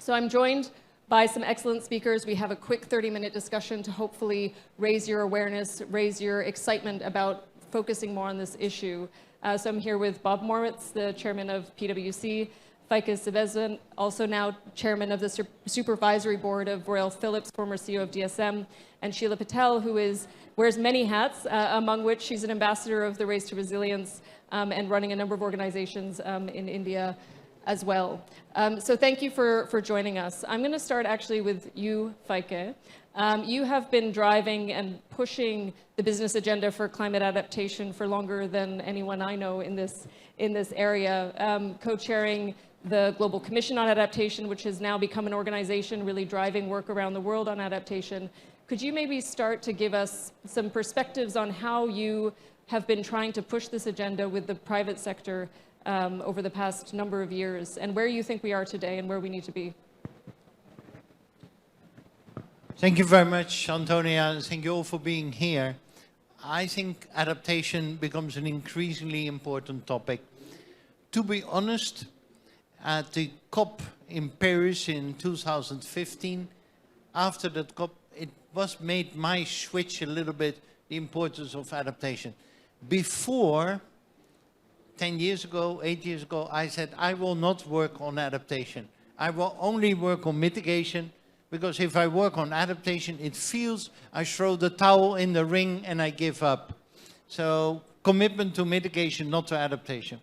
So I'm joined by some excellent speakers. We have a quick 30-minute discussion to hopefully raise your awareness, raise your excitement about focusing more on this issue. So I'm here with Bob Moritz, the chairman of PwC, Feike Sijbesma, also now chairman of the supervisory board of Royal Philips, former CEO of DSM, and Sheila Patel, who wears many hats, among which she's an ambassador of the Race to Resilience and running a number of organizations in India as well. So thank you for joining us. I'm going to start actually with you, Feike. You have been driving and pushing the business agenda for climate adaptation for longer than anyone I know in this area, co-chairing the Global Commission on Adaptation, which has now become an organization really driving work around the world on adaptation. Could you maybe start to give us some perspectives on how you have been trying to push this agenda with the private sector over the past number of years, and where you think we are today and where we need to be? Thank you very much, Antonia, and thank you all for being here. I think adaptation becomes an increasingly important topic. To be honest, at the COP in Paris in 2015, after that COP, it was made my switch a little bit, the importance of adaptation. Before, 10 years ago, 8 years ago, I said, I will not work on adaptation. I will only work on mitigation, because if I work on adaptation, it feels I throw the towel in the ring and I give up. So commitment to mitigation, not to adaptation.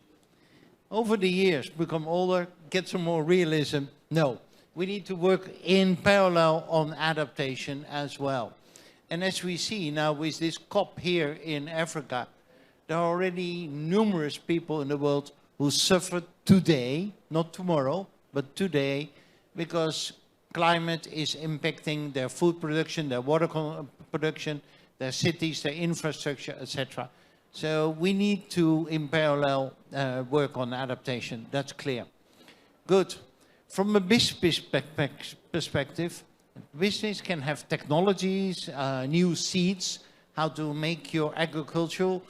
Over the years, become older, get some more realism. No, we need to work in parallel on adaptation as well. And as we see now with this COP here in Africa, there are already numerous people in the world who suffer today, not tomorrow, but today, because climate is impacting their food production, their water production, their cities, their infrastructure, etc. So we need to, in parallel, work on adaptation. That's clear. Good. From a business perspective, business can have technologies, new seeds, how to make your agriculture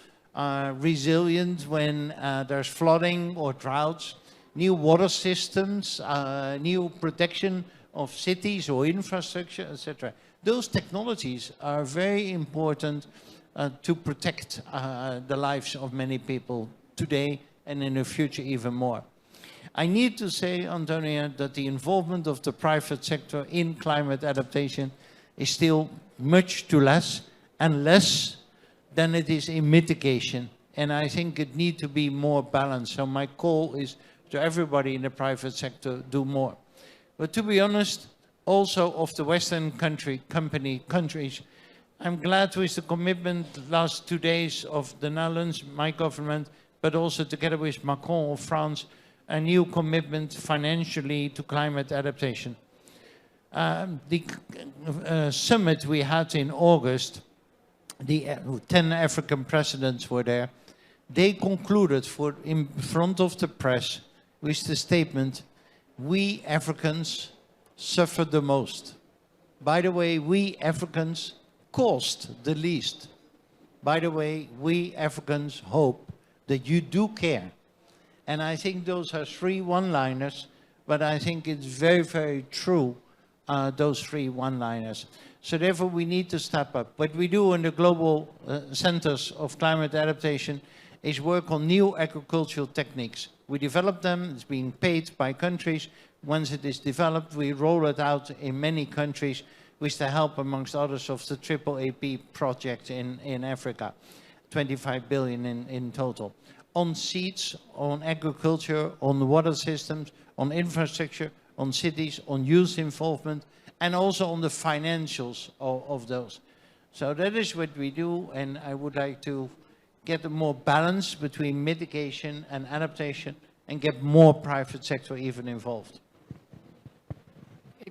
resilient when there's flooding or droughts, new water systems, new protection of cities or infrastructure, etc. Those technologies are very important to protect the lives of many people today and in the future even more. I need to say, Antonia, that the involvement of the private sector in climate adaptation is still much too less, and less than it is in mitigation. And I think it needs to be more balanced. So my call is to everybody in the private sector, do more. But to be honest, also of the Western countries, I'm glad with the commitment last 2 days of the Netherlands, my government, but also together with Macron of France, a new commitment financially to climate adaptation. The summit we had in August, the 10 African presidents were there. They concluded in front of the press with the statement, we Africans suffer the most. By the way, we Africans cost the least. By the way, we Africans hope that you do care. And I think those are 3 one-liners, but I think it's very, very true, those 3 one-liners. So therefore, we need to step up. What we do in the global centers of climate adaptation is work on new agricultural techniques. We develop them, it's being paid by countries. Once it is developed, we roll it out in many countries with the help, amongst others, of the AAAP project in Africa, 25 billion in total. On seeds, on agriculture, on water systems, on infrastructure, on cities, on youth involvement, and also on the financials of those. So that is what we do, and I would like to get a more balance between mitigation and adaptation and get more private sector even involved.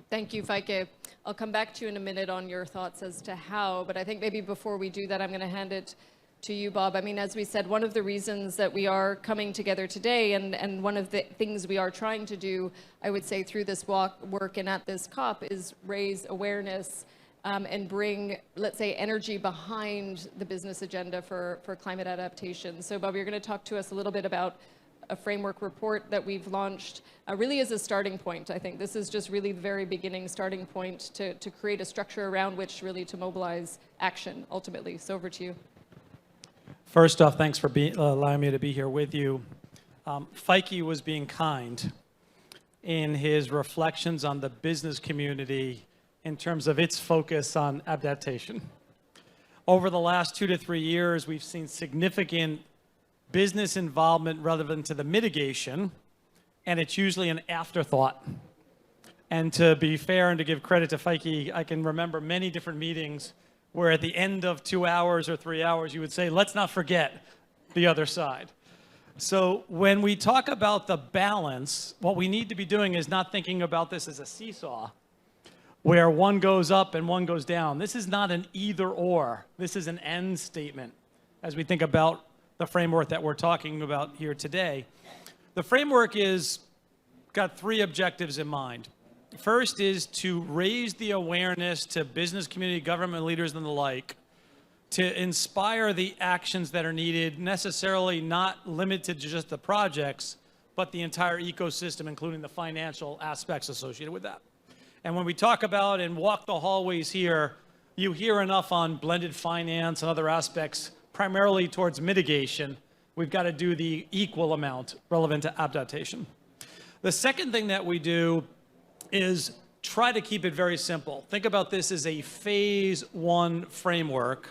Thank you, Feike. I'll come back to you in a minute on your thoughts as to how, but I think maybe before we do that, I'm going to hand it to you, Bob. I mean, as we said, one of the reasons that we are coming together today, and one of the things we are trying to do, I would say, through this work and at this COP, is raise awareness and bring, let's say, energy behind the business agenda for climate adaptation. So, Bob, you're going to talk to us a little bit about a framework report that we've launched really is a starting point, I think. This is just really the very beginning starting point to create a structure around which really to mobilize action, ultimately. So over to you. First off, thanks for allowing me to be here with you. Feike was being kind in his reflections on the business community in terms of its focus on adaptation. Over the last 2 to 3 years, we've seen significant business involvement relevant to the mitigation, and it's usually an afterthought. And to be fair and to give credit to Feike, I can remember many different meetings where at the end of 2 hours or 3 hours, you would say, let's not forget the other side. So when we talk about the balance, what we need to be doing is not thinking about this as a seesaw, where one goes up and one goes down. This is not an either or. This is an and statement as we think about the framework that we're talking about here today. The framework is got 3 objectives in mind. First is to raise the awareness to business community, government leaders, and the like, to inspire the actions that are needed, necessarily not limited to just the projects, but the entire ecosystem, including the financial aspects associated with that. And when we talk about and walk the hallways here, you hear enough on blended finance and other aspects, primarily towards mitigation. We've got to do the equal amount relevant to adaptation. The second thing that we do is try to keep it very simple. Think about this as a phase 1 framework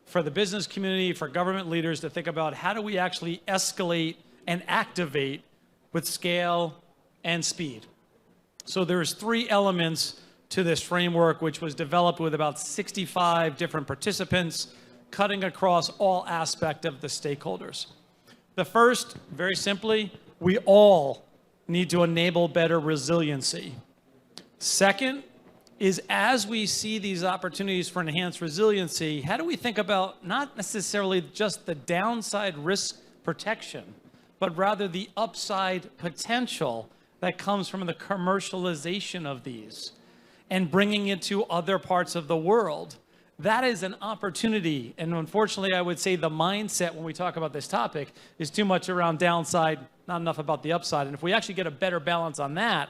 for the business community, for government leaders to think about how do we actually escalate and activate with scale and speed. So there's 3 elements to this framework, which was developed with about 65 different participants, cutting across all aspects of the stakeholders. The first, very simply, we all need to enable better resiliency. Second is, as we see these opportunities for enhanced resiliency, how do we think about not necessarily just the downside risk protection, but rather the upside potential that comes from the commercialization of these and bringing it to other parts of the world? That is an opportunity. And unfortunately, I would say the mindset when we talk about this topic is too much around downside, not enough about the upside. And if we actually get a better balance on that,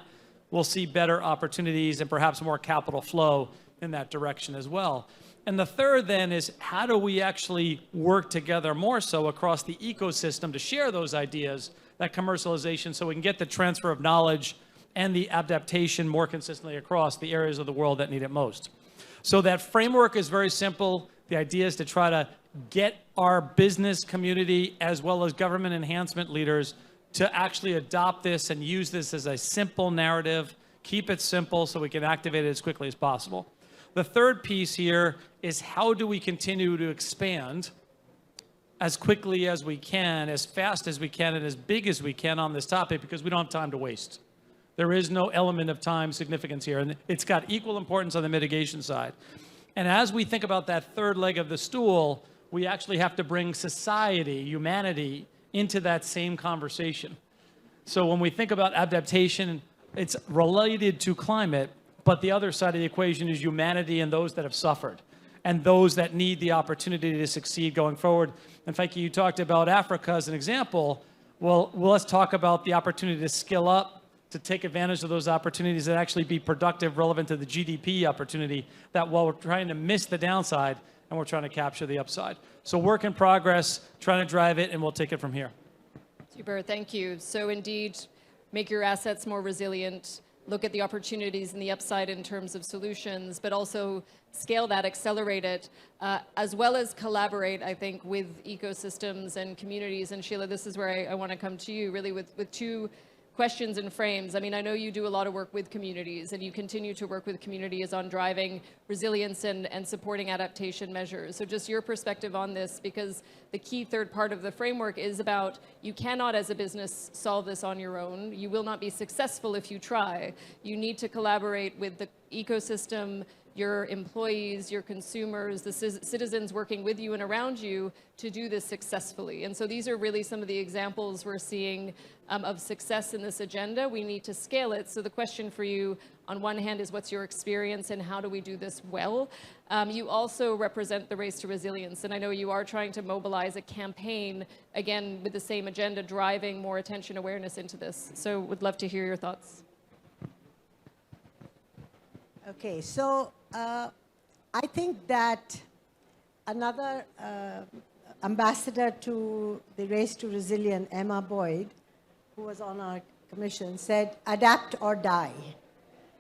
we'll see better opportunities and perhaps more capital flow in that direction as well. And the third then is, how do we actually work together more so across the ecosystem to share those ideas, that commercialization, so we can get the transfer of knowledge and the adaptation more consistently across the areas of the world that need it most. So that framework is very simple. The idea is to try to get our business community as well as government enhancement leaders to actually adopt this and use this as a simple narrative, keep it simple so we can activate it as quickly as possible. The third piece here is, how do we continue to expand as quickly as we can, as fast as we can, and as big as we can on this topic, because we don't have time to waste. There is no element of time significance here, and it's got equal importance on the mitigation side. And as we think about that third leg of the stool, we actually have to bring society, humanity, into that same conversation. So when we think about adaptation, it's related to climate, but the other side of the equation is humanity and those that have suffered and those that need the opportunity to succeed going forward. In fact, you talked about Africa as an example. Well, let's talk about the opportunity to skill up, to take advantage of those opportunities and actually be productive, relevant to the GDP opportunity, that while we're trying to miss the downside and we're trying to capture the upside. So work in progress, trying to drive it, and we'll take it from here. Super, thank you. So indeed, make your assets more resilient, look at the opportunities and the upside in terms of solutions, but also scale that, accelerate it, as well as collaborate, I think, with ecosystems and communities. And Sheila, this is where I want to come to you, really, with 2 questions and frames. I mean, I know you do a lot of work with communities, and you continue to work with communities on driving resilience and supporting adaptation measures. So just your perspective on this, because the key third part of the framework is about, you cannot as a business solve this on your own. You will not be successful if you try. You need to collaborate with the ecosystem, your employees, your consumers, the citizens working with you and around you to do this successfully. And so these are really some of the examples we're seeing of success in this agenda. We need to scale it. So the question for you, on one hand, is what's your experience and how do we do this well? You also represent the Race to Resilience, and I know you are trying to mobilize a campaign, again, with the same agenda, driving more attention awareness into this. So would love to hear your thoughts. Okay, so I think that another ambassador to the Race to Resilience, Emma Boyd, who was on our commission, said, adapt or die.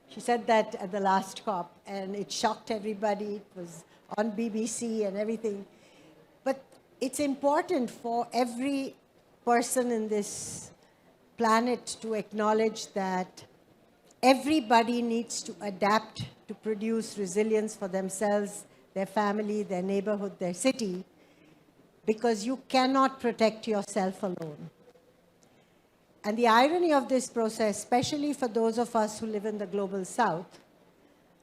She said that at the last COP, and it shocked everybody. It was on BBC and everything. But it's important for every person in this planet to acknowledge that everybody needs to adapt to produce resilience for themselves, their family, their neighborhood, their city, because you cannot protect yourself alone. And the irony of this process, especially for those of us who live in the global south,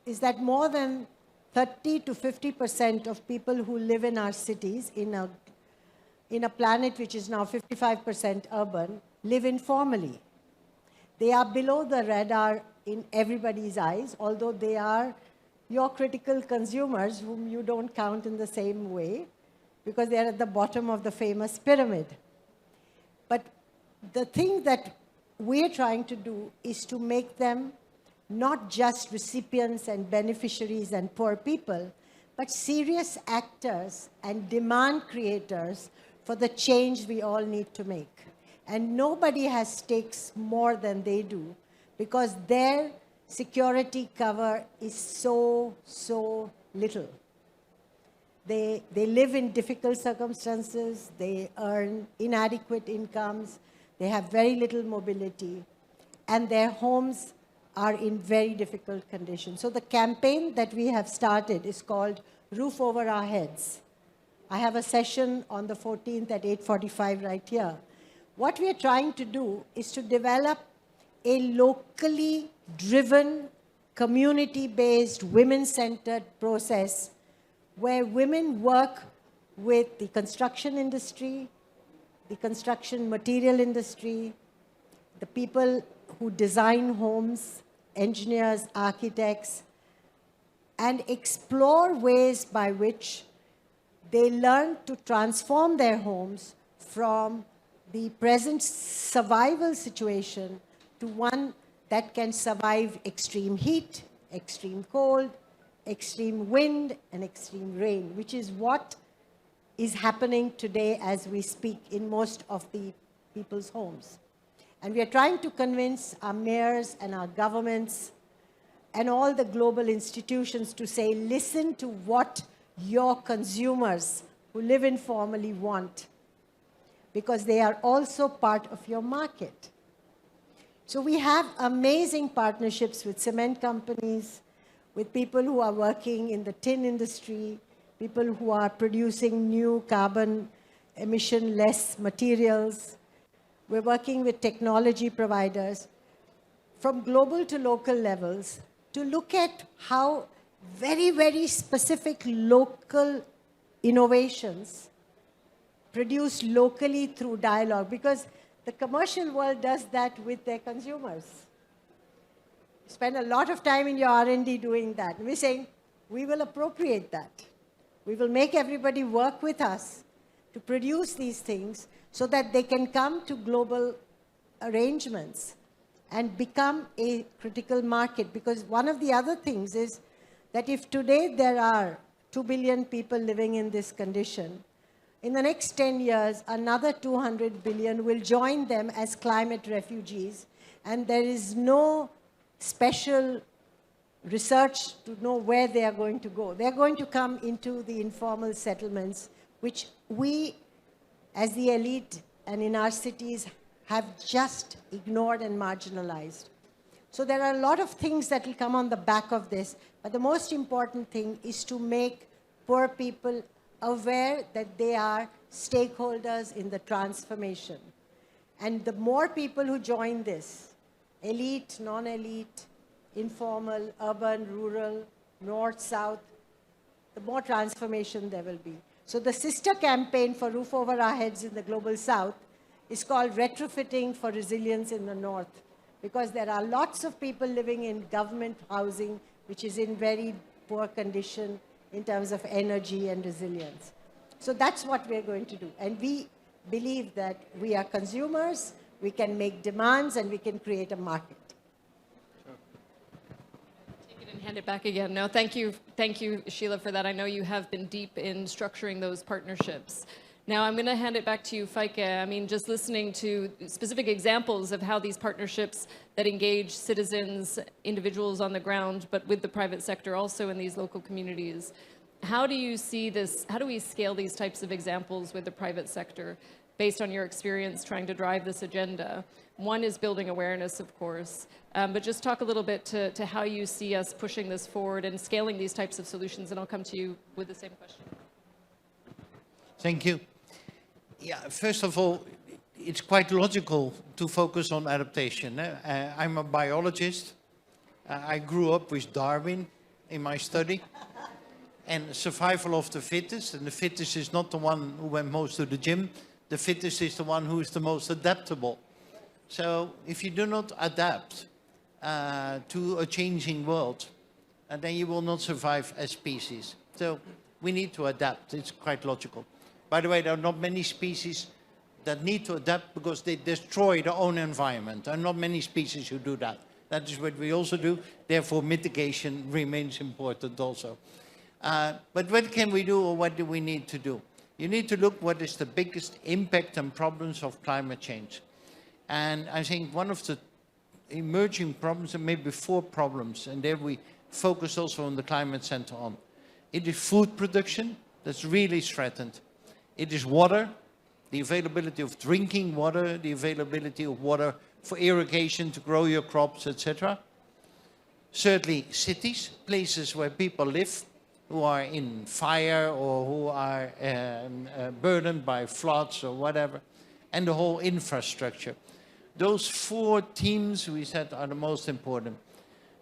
is that more than 30 to 50% of people who live in our cities, in a planet which is now 55% urban, live informally. They are below the radar in everybody's eyes, although they are your critical consumers whom you don't count in the same way, because they are at the bottom of the famous pyramid. But the thing that we're trying to do is to make them not just recipients and beneficiaries and poor people, but serious actors and demand creators for the change we all need to make. And nobody has stakes more than they do, because their security cover is so little. They live in difficult circumstances, they earn inadequate incomes, they have very little mobility, and their homes are in very difficult conditions. So the campaign that we have started is called Roof Over Our Heads. I have a session on the 14th at 8:45 right here. What we are trying to do is to develop a locally driven, community-based, women-centered process where women work with the construction industry, the construction material industry, the people who design homes, engineers, architects, and explore ways by which they learn to transform their homes from the present survival situation to one that can survive extreme heat, extreme cold, extreme wind, and extreme rain, which is what is happening today as we speak in most of the people's homes. And we are trying to convince our mayors and our governments and all the global institutions to say, listen to what your consumers who live informally want, because they are also part of your market. So we have amazing partnerships with cement companies, with people who are working in the tin industry, people who are producing new carbon emission-less materials. We're working with technology providers from global to local levels to look at how very specific local innovations produced locally through dialogue, because the commercial world does that with their consumers. You spend a lot of time in your R&D doing that. And we're saying, we will appropriate that. We will make everybody work with us to produce these things so that they can come to global arrangements and become a critical market. Because one of the other things is that if today there are 2 billion people living in this condition, in the next 10 years, another 200 billion will join them as climate refugees, and there is no special research to know where they are going to go. They are going to come into the informal settlements, which we, as the elite and in our cities, have just ignored and marginalized. So there are a lot of things that will come on the back of this, but the most important thing is to make poor people aware that they are stakeholders in the transformation. And the more people who join this, elite, non-elite, informal, urban, rural, north, south, the more transformation there will be. So the sister campaign for Roof Over Our Heads in the Global South is called Retrofitting for Resilience in the North, because there are lots of people living in government housing which is in very poor condition in terms of energy and resilience. So that's what we're going to do. And we believe that we are consumers, we can make demands, and we can create a market. Take it and hand it back again. No, thank you, Sheila, for that. I know you have been deep in structuring those partnerships. Now I'm going to hand it back to you, Feike. I mean, just listening to specific examples of how these partnerships that engage citizens, individuals on the ground, but with the private sector also in these local communities. How do you see this? How do we scale these types of examples with the private sector based on your experience trying to drive this agenda? One is building awareness, of course, but just talk a little bit to how you see us pushing this forward and scaling these types of solutions, and I'll come to you with the same question. Thank you. Yeah, first of all, it's quite logical to focus on adaptation. I'm a biologist. I grew up with Darwin in my study. And survival of the fittest, and the fittest is not the one who went most to the gym. The fittest is the one who is the most adaptable. So if you do not adapt to a changing world, then you will not survive as species. So we need to adapt. It's quite logical. By the way, there are not many species that need to adapt because they destroy their own environment. There are not many species who do that. That is what we also do. Therefore, mitigation remains important also. But what can we do, or what do we need to do? You need to look what is the biggest impact and problems of climate change. And I think one of the emerging problems, and maybe 4 problems, and there we focus also on the Climate Center on. It is food production that's really threatened. It is water, the availability of drinking water, the availability of water for irrigation to grow your crops, etc. Thirdly, cities, places where people live, who are in fire or who are burdened by floods or whatever, and the whole infrastructure. Those 4 themes we said are the most important.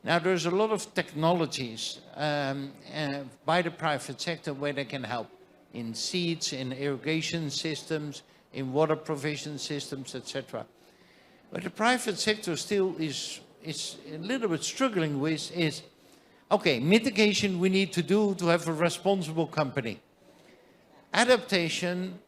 Now there's a lot of technologies by the private sector where they can help in seeds, in irrigation systems, in water provision systems, etc. But the private sector still is a little bit struggling with is, okay, mitigation we need to do to have a responsible company. Adaptation,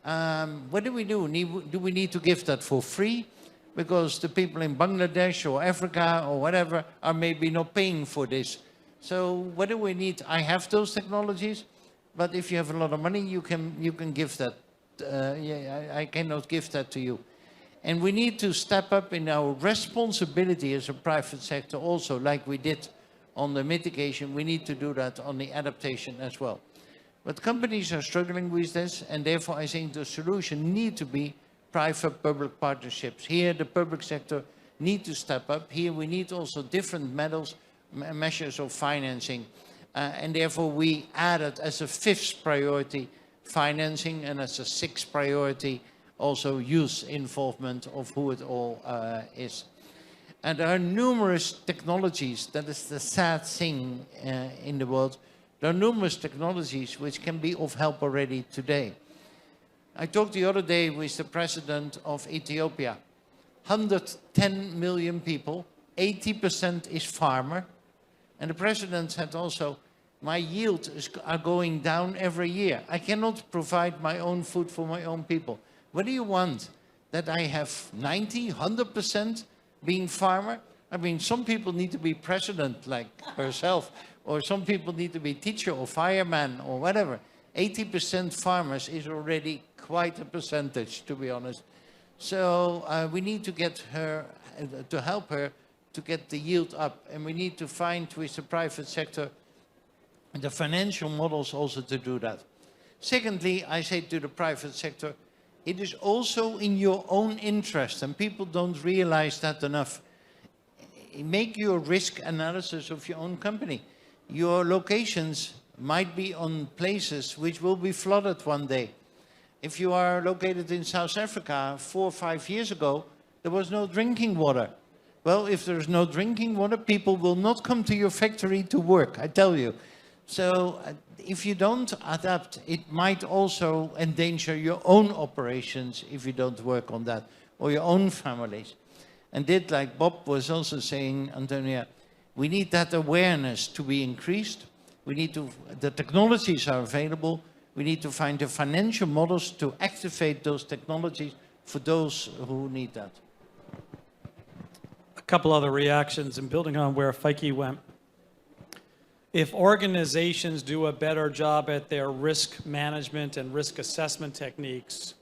what do we do? Do we need to give that for free? Because the people in Bangladesh or Africa or whatever are maybe not paying for this. So what do we need? I have those technologies, but if you have a lot of money, you can give that. I cannot give that to you. And we need to step up in our responsibility as a private sector also, like we did on the mitigation. We need to do that on the adaptation as well. But companies are struggling with this, and therefore I think the solution needs to be private-public partnerships. Here the public sector need to step up. Here we need also different measures of financing. And therefore we added as a 5th priority financing, and as a 6th priority also youth involvement of who it all is. And there are numerous technologies, that is the sad thing in the world. There are numerous technologies which can be of help already today. I talked the other day with the president of Ethiopia. 110 million people, 80% is farmer. And the president said also, my yields are going down every year. I cannot provide my own food for my own people. What do you want? That I have 90, 100% being farmer? I mean, some people need to be president like herself, or some people need to be teacher or fireman or whatever. 80% farmers is already quite a percentage, to be honest. So we need to get her, to help her to get the yield up. And we need to find with the private sector the financial models also to do that. Secondly, I say to the private sector, it is also in your own interest, and people don't realize that enough. Make your risk analysis of your own company. Your locations might be on places which will be flooded one day. If you are located in South Africa 4 or 5 years ago, there was no drinking water. Well, if there's no drinking water, people will not come to your factory to work, I tell you. So if you don't adapt, it might also endanger your own operations if you don't work on that, or your own families. And like Bob was also saying, Antonia, we need that awareness to be increased. We need to, the technologies are available. We need to find the financial models to activate those technologies for those who need that. A couple other reactions and building on where Feike went. If organizations do a better job at their risk management and risk assessment techniques,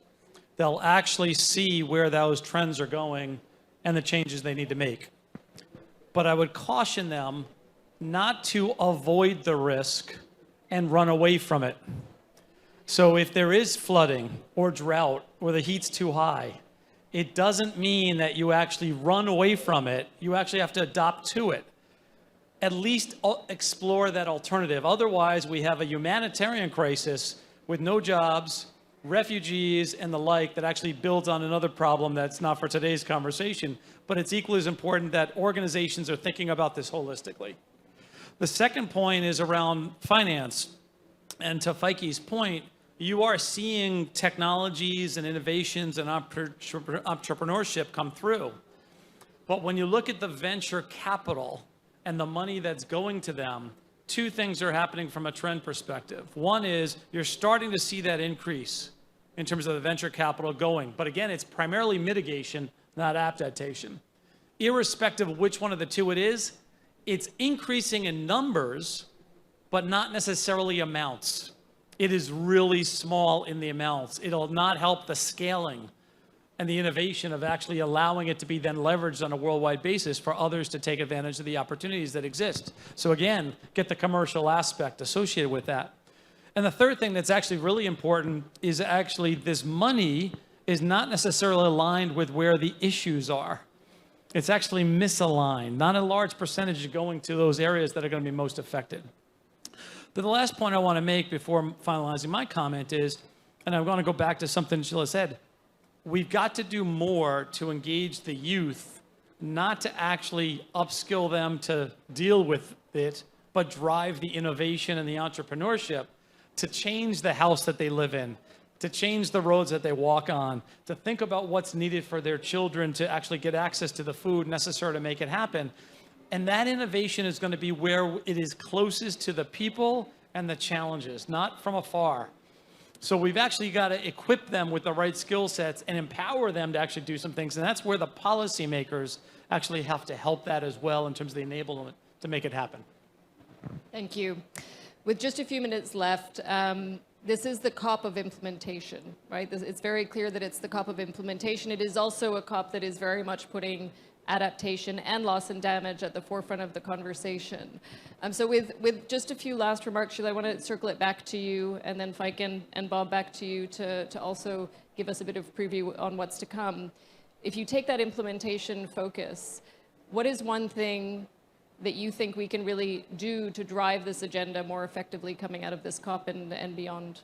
they'll actually see where those trends are going and the changes they need to make. But I would caution them not to avoid the risk and run away from it. So if there is flooding or drought or the heat's too high, it doesn't mean that you actually run away from it. You actually have to adapt to it. At least explore that alternative. Otherwise, we have a humanitarian crisis with no jobs, refugees, and the like that actually builds on another problem that's not for today's conversation. But it's equally as important that organizations are thinking about this holistically. The second point is around finance. And to Feike's point, you are seeing technologies and innovations and entrepreneurship come through. But when you look at the venture capital and the money that's going to them, two things are happening from a trend perspective. One is you're starting to see that increase in terms of the venture capital going. But again, it's primarily mitigation, not adaptation. Irrespective of which one of the two it is, it's increasing in numbers, but not necessarily amounts. It is really small in the amounts. It'll not help the scaling and the innovation of actually allowing it to be then leveraged on a worldwide basis for others to take advantage of the opportunities that exist. So again, get the commercial aspect associated with that. And the third thing that's actually really important is actually this money is not necessarily aligned with where the issues are. It's actually misaligned. Not a large percentage is going to those areas that are going to be most affected. But the last point I want to make before finalizing my comment is, and I want to go back to something Sheila said, we've got to do more to engage the youth, not to actually upskill them to deal with it, but drive the innovation and the entrepreneurship to change the house that they live in, to change the roads that they walk on, to think about what's needed for their children to actually get access to the food necessary to make it happen. And that innovation is going to be where it is closest to the people and the challenges, not from afar. So we've actually got to equip them with the right skill sets and empower them to actually do some things. And that's where the policymakers actually have to help that as well in terms of the enablement to make it happen. Thank you. With just a few minutes left, this is the COP of implementation, right? It's very clear that it's the COP of implementation. It is also a COP that is very much putting adaptation and loss and damage at the forefront of the conversation. So with just a few last remarks, Sheila, I want to circle it back to you, and then Feike and Bob back to you to also give us a bit of preview on what's to come. If you take that implementation focus, what is one thing that you think we can really do to drive this agenda more effectively coming out of this COP and beyond?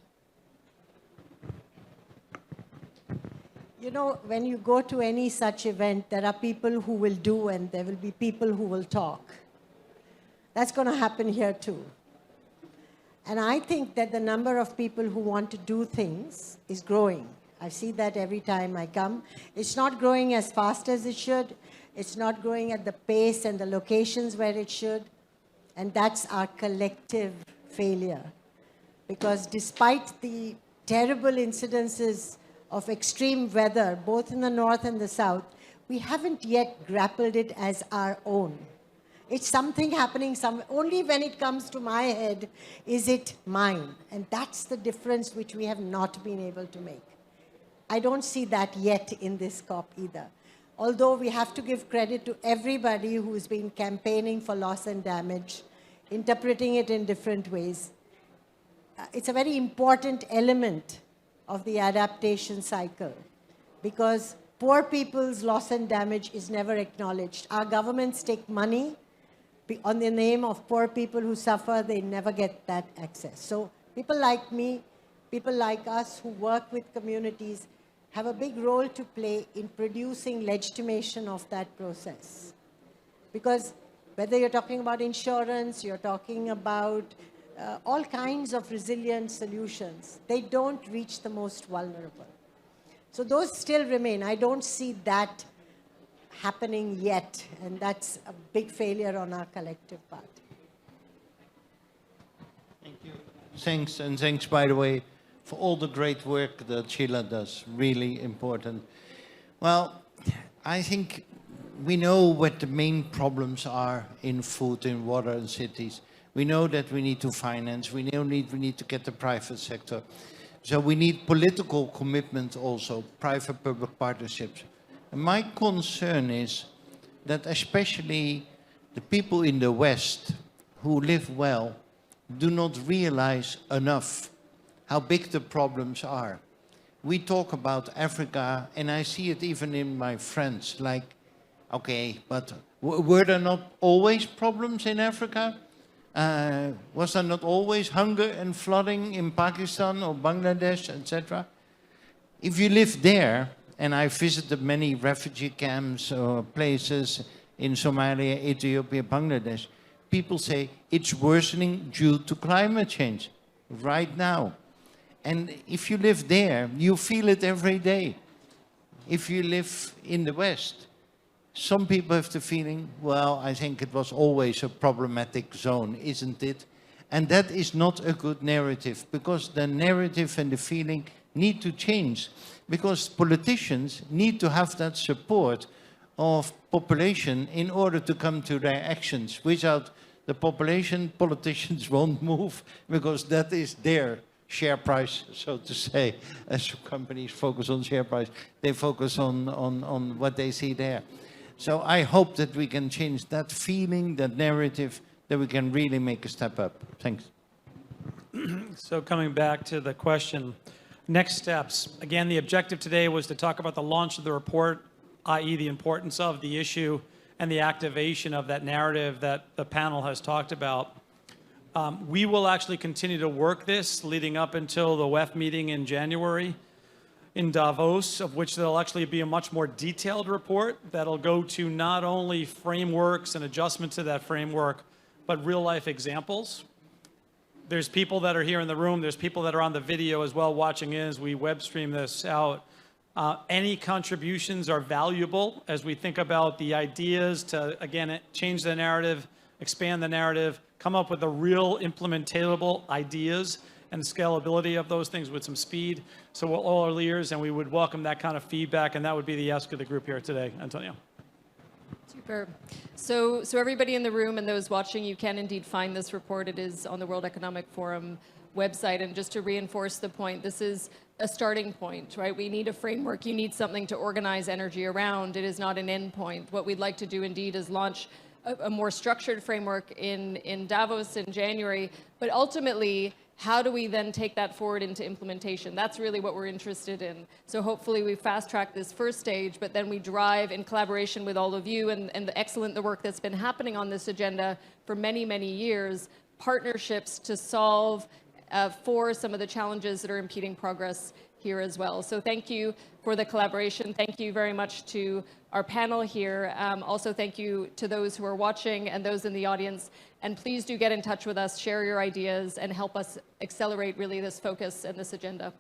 You know, when you go to any such event, there are people who will do and there will be people who will talk. That's going to happen here too. And I think that the number of people who want to do things is growing. I see that every time I come. It's not growing as fast as it should. It's not growing at the pace and the locations where it should. And that's our collective failure. Because despite the terrible incidences of extreme weather, both in the north and the south, we haven't yet grappled it as our own. It's something happening only when it comes to my head is it mine. And that's the difference which we have not been able to make. I don't see that yet in this COP either. Although we have to give credit to everybody who's been campaigning for loss and damage, interpreting it in different ways. It's a very important element of the adaptation cycle because poor people's loss and damage is never acknowledged. Our governments take money on the name of poor people who suffer, they never get that access. So people like me, people like us who work with communities have a big role to play in producing legitimation of that process. Because whether you're talking about insurance, you're talking about all kinds of resilient solutions, they don't reach the most vulnerable. So those still remain. I don't see that happening yet, and that's a big failure on our collective part. Thank you. Thanks, and thanks, by the way, for all the great work that Sheila does. Really important. Well, I think we know what the main problems are in food, in water, and cities. We know that we need to finance. We need to get the private sector. So we need political commitment also, private-public partnerships. And my concern is that especially the people in the West who live well do not realize enough how big the problems are. We talk about Africa, and I see it even in my friends, like, okay, but were there not always problems in Africa? Was there not always hunger and flooding in Pakistan or Bangladesh, etc.? If you live there, and I visited many refugee camps or places in Somalia, Ethiopia, Bangladesh, people say it's worsening due to climate change right now. And if you live there, you feel it every day. If you live in the West, some people have the feeling, well, I think it was always a problematic zone, isn't it? And that is not a good narrative, because the narrative and the feeling need to change, because politicians need to have that support of population in order to come to their actions. Without the population, politicians won't move, because that is their share price, so to say. As companies focus on share price, they focus on what they see there. So I hope that we can change that feeling, that narrative, that we can really make a step up. Thanks. So coming back to the question, next steps. Again, the objective today was to talk about the launch of the report, i.e. the importance of the issue and the activation of that narrative that the panel has talked about. We will actually continue to work this leading up until the WEF meeting in January in Davos, of which there'll actually be a much more detailed report that'll go to not only frameworks and adjustments to that framework, but real life examples. There's people that are here in the room, there's people that are on the video as well watching in as we web stream this out. Any contributions are valuable as we think about the ideas to, again, change the narrative, expand the narrative, come up with the real implementable ideas and scalability of those things with some speed. So we're all our ears, and we would welcome that kind of feedback, and that would be the ask of the group here today. Antonio. Super. So everybody in the room and those watching, you can indeed find this report. It is on the World Economic Forum website. And just to reinforce the point, this is a starting point, right? We need a framework. You need something to organize energy around. It is not an end point. What we'd like to do indeed is launch a more structured framework in Davos in January. But ultimately, how do we then take that forward into implementation? That's really what we're interested in. So hopefully we fast track this first stage, but then we drive in collaboration with all of you and the work that's been happening on this agenda for many, many years, partnerships to solve for some of the challenges that are impeding progress here as well. So thank you for the collaboration. Thank you very much to our panel here. Also thank you to those who are watching and those in the audience. And please do get in touch with us, share your ideas, and help us accelerate really this focus and this agenda.